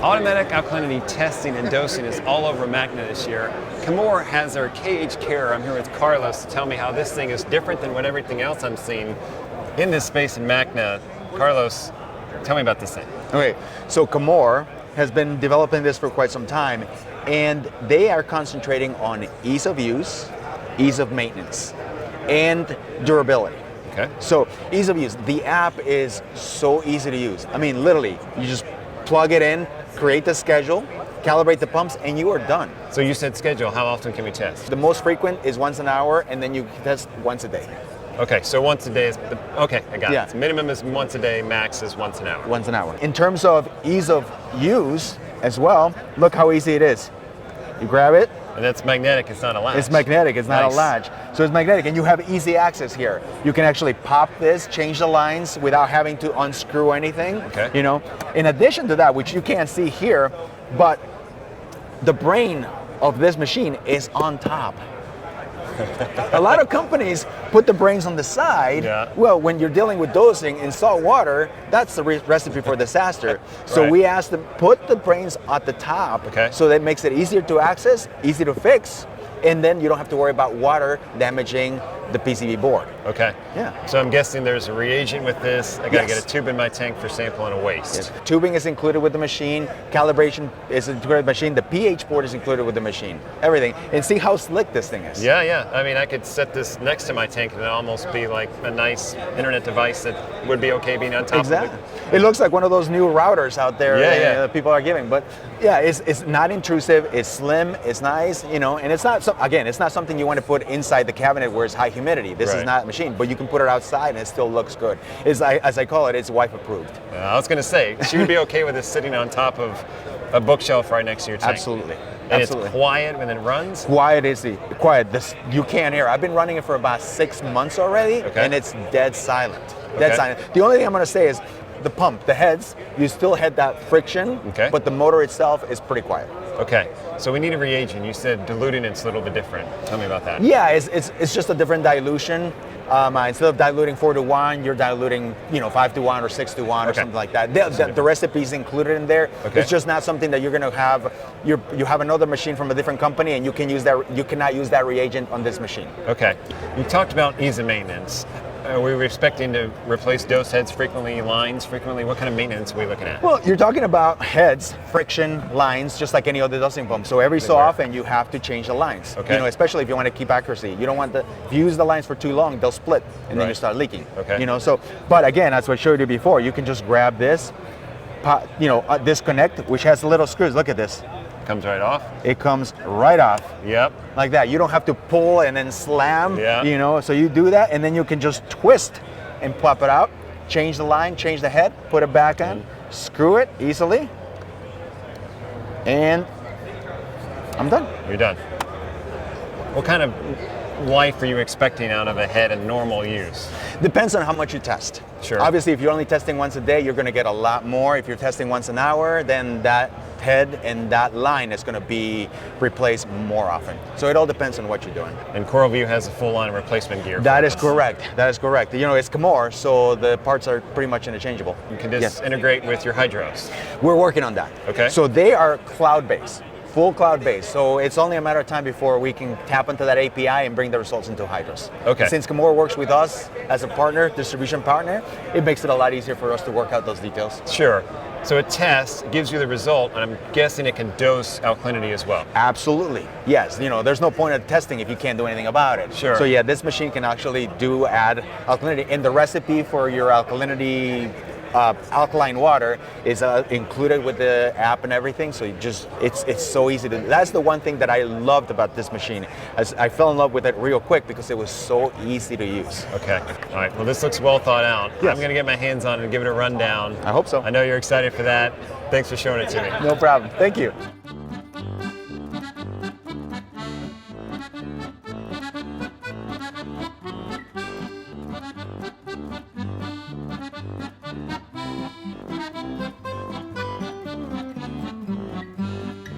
Automatic alkalinity testing and dosing is all over MACNA this year. Kamoer has our cage care. I'm here with Carlos to tell me how this thing is different than what everything else I'm seeing in this space in MACNA. Carlos, tell me about this thing. Okay, so Kamoer has been developing this for quite some time, and they are concentrating on ease of use, ease of maintenance, and durability. Okay. So ease of use, the app is so easy to use. I mean, literally, you just plug it in, create the schedule, calibrate the pumps, and you are done. So you said schedule, how often can we test? The most frequent is once an hour, and then you test once a day. Okay, so once a day is, okay, I got Yeah. it. So minimum is once a day, max is once an hour. Once an hour. In terms of ease of use as well, look how easy it is. You grab it. And that's magnetic, it's not a latch. It's magnetic, it's not Nice. a latch. So it's magnetic, and you have easy access here. You can actually pop this, change the lines without having to unscrew anything. Okay. You know, in addition to that, which you can't see here, but the brain of this machine is on top. A lot of companies put the brains on the side. Yeah. Well, when you're dealing with dosing in salt water, that's the recipe for disaster. So Right. we asked them, put the brains at the top, Okay. so that makes it easier to access, easy to fix, and then you don't have to worry about water damaging the PCB board. Okay. Yeah. So I'm guessing there's a reagent with this. I gotta Yes. get a tube in my tank for sampling a waste. Yes. Tubing is included with the machine, calibration is included with the machine, the pH board is included with the machine, everything. And see how slick this thing is. Yeah, yeah. I mean, I could set this next to my tank and it'd almost be like a nice internet device that would be okay being on top Exactly. of it. It looks like one of those new routers out there Yeah. that people are giving. But yeah, it's not intrusive, it's slim, it's nice, you know, and it's not, again, it's not something you want to put inside the cabinet where it's high humidity. This is Right. not a machine, but you can put it outside and it still looks good. It's, as I call it, it's wife approved. I was gonna say, she would be okay with this sitting on top of a bookshelf right next to your tank. Absolutely. And Absolutely. it's quiet when it runs? Quiet is the quiet. This you can't hear. I've been running it for about 6 months already, Okay. and it's dead silent. Dead Okay. silent. The only thing I'm going to say is the pump, the heads. You still had that friction, Okay. but the motor itself is pretty quiet. Okay, so we need a reagent. You said diluting it's a little bit different. Tell me about that. Yeah, it's just a different dilution. Instead of diluting 4-to-1, you're diluting 5-to-1 or 6-to-1 or Okay. something like that. The recipe's included in there. Okay. It's just not something that you're going to have. You have another machine from a different company, and you cannot use that reagent on this machine. Okay, you talked about ease of maintenance. Are we expecting to replace dose heads frequently, lines frequently? What kind of maintenance are we looking at? Well, you're talking about heads, friction, lines, just like any other dosing pump. So every so Everywhere. often you have to change the lines. Okay. Especially if you want to keep accuracy. You don't want if you use the lines for too long, they'll split and then you Right. start leaking. Okay. But again, as I showed you before, you can just grab this, disconnect, which has little screws. Look at this. Comes right off? It comes right off Yep. like that. You don't have to pull and then slam. Yeah. So you do that, and then you can just twist and pop it out, change the line, change the head, put it back on, screw it easily, and I'm done. You're done. What kind of life are you expecting out of a head in normal use? Depends on how much you test. Sure. Obviously, if you're only testing once a day, you're going to get a lot more. If you're testing once an hour, then that head and that line is going to be replaced more often. So it all depends on what you're doing. And CoralVue has a full line of replacement gear. That for is this. correct. That is correct. It's Kamoer, so the parts are pretty much interchangeable. You can just integrate with your hydros. We're working on that. Okay. So they are cloud-based, full cloud-based. So it's only a matter of time before we can tap into that API and bring the results into Hydros. Okay. And since Kamoer works with us as a partner, distribution partner, it makes it a lot easier for us to work out those details. Sure. So a test gives you the result, and I'm guessing it can dose alkalinity as well. Absolutely. Yes. There's no point of testing if you can't do anything about it. Sure. So yeah, this machine can actually add alkalinity. And the recipe for your alkalinity alkaline water is included with the app and everything. So it's so easy to. That's the one thing that I loved about this machine. I fell in love with it real quick because it was so easy to use. Okay. All right. Well, this looks well thought out. Yes. I'm going to get my hands on it and give it a rundown. I hope so. I know you're excited for that. Thanks for showing it to me. No problem. Thank you.